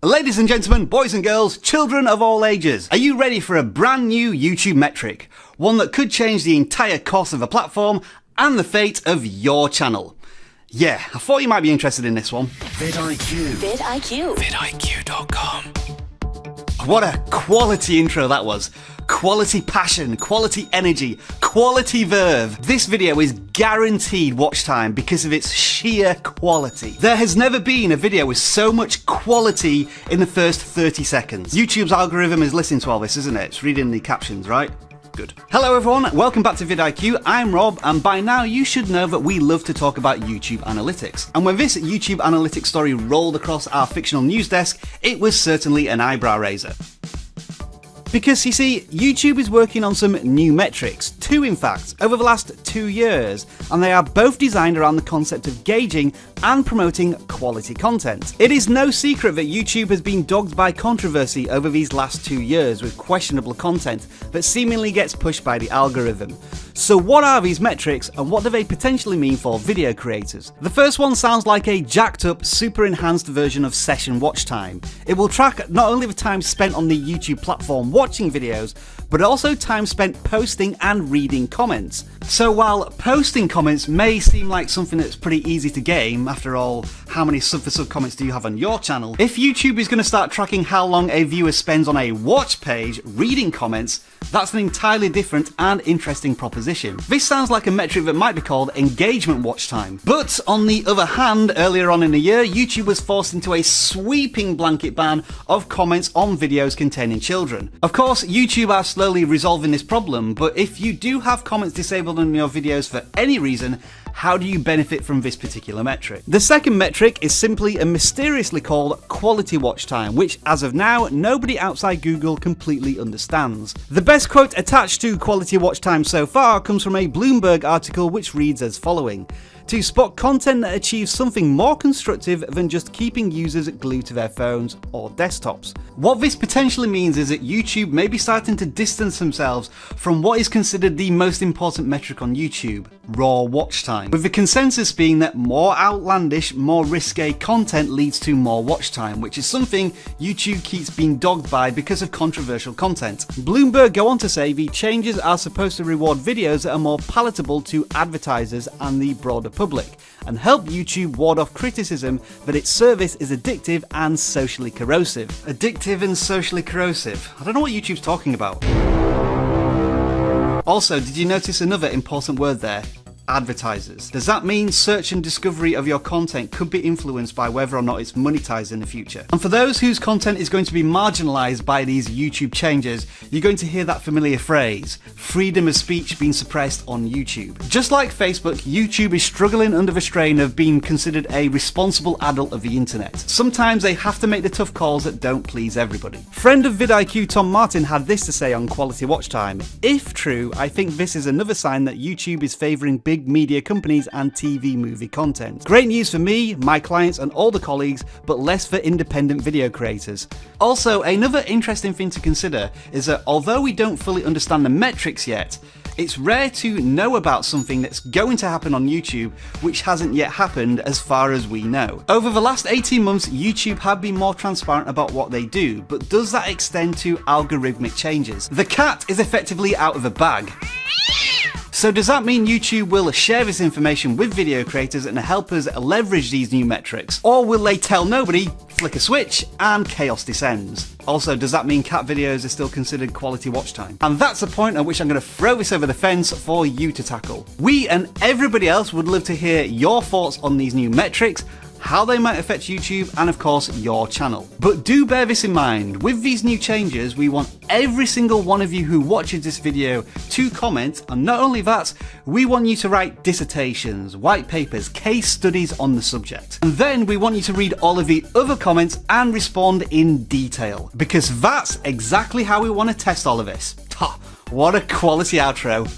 Ladies and gentlemen, boys and girls, children of all ages, are you ready for a brand new YouTube metric? One that could change the entire course of a platform and the fate of your channel. Yeah, I thought you might be interested in this one. vidIQ. vidIQ. vidIQ.com. What a quality intro that was. Quality passion, quality energy, quality verve. This video is guaranteed watch time because of its sheer quality. There has never been a video with so much quality in the first 30 seconds. YouTube's algorithm is listening to all this, isn't it? It's reading the captions, right? Good. Hello everyone, welcome back to vidIQ. I'm Rob, and by now you should know that we love to talk about YouTube analytics. And when this YouTube analytics story rolled across our fictional news desk, it was certainly an eyebrow raiser. Because you see, YouTube is working on some new metrics, two in fact, over the last 2 years, and they are both designed around the concept of gauging and promoting quality content. It is no secret that YouTube has been dogged by controversy over these last 2 years with questionable content that seemingly gets pushed by the algorithm. So what are these metrics and what do they potentially mean for video creators? The first one sounds like a jacked up, super enhanced version of session watch time. It will track not only the time spent on the YouTube platform watching videos, but also time spent posting and reading comments. So while posting comments may seem like something that's pretty easy to game, after all, how many sub-for-sub comments do you have on your channel? If YouTube is going to start tracking how long a viewer spends on a watch page reading comments, that's an entirely different and interesting proposition. This sounds like a metric that might be called engagement watch time. But on the other hand, earlier on in the year, YouTube was forced into a sweeping blanket ban of comments on videos containing children. Of course, YouTube are slowly resolving this problem, but if you do have comments disabled on your videos for any reason, how do you benefit from this particular metric? The second metric is simply and mysteriously called quality watch time, which as of now, nobody outside Google completely understands. The best quote attached to quality watch time so far comes from a Bloomberg article which reads as following: to spot content that achieves something more constructive than just keeping users glued to their phones or desktops. What this potentially means is that YouTube may be starting to distance themselves from what is considered the most important metric on YouTube, raw watch time, with the consensus being that more outlandish, more risque content leads to more watch time, which is something YouTube keeps being dogged by because of controversial content. Bloomberg go on to say the changes are supposed to reward videos that are more palatable to advertisers and the broader public, and help YouTube ward off criticism that its service is addictive and socially corrosive. Addictive and socially corrosive. I don't know what YouTube's talking about. Also, did you notice another important word there? Advertisers. Does that mean search and discovery of your content could be influenced by whether or not it's monetized in the future? And for those whose content is going to be marginalized by these YouTube changes, you're going to hear that familiar phrase, freedom of speech being suppressed on YouTube. Just like Facebook, YouTube is struggling under the strain of being considered a responsible adult of the internet. Sometimes they have to make the tough calls that don't please everybody. Friend of vidIQ Tom Martin had this to say on quality watch time: if true, I think this is another sign that YouTube is favoring big media companies and TV movie content. Great news for me, my clients and all the colleagues, but less for independent video creators. Also, another interesting thing to consider is that although we don't fully understand the metrics yet, it's rare to know about something that's going to happen on YouTube which hasn't yet happened as far as we know. Over the last 18 months, YouTube have been more transparent about what they do, but does that extend to algorithmic changes? The cat is effectively out of the bag. So does that mean YouTube will share this information with video creators and help us leverage these new metrics? Or will they tell nobody, flick a switch, and chaos descends? Also, does that mean cat videos are still considered quality watch time? And that's the point at which I'm going to throw this over the fence for you to tackle. We and everybody else would love to hear your thoughts on these new metrics, how they might affect YouTube, and of course your channel. But do bear this in mind, with these new changes we want every single one of you who watches this video to comment, and not only that, we want you to write dissertations, white papers, case studies on the subject. And then we want you to read all of the other comments and respond in detail, because that's exactly how we want to test all of this. Ha, what a quality outro.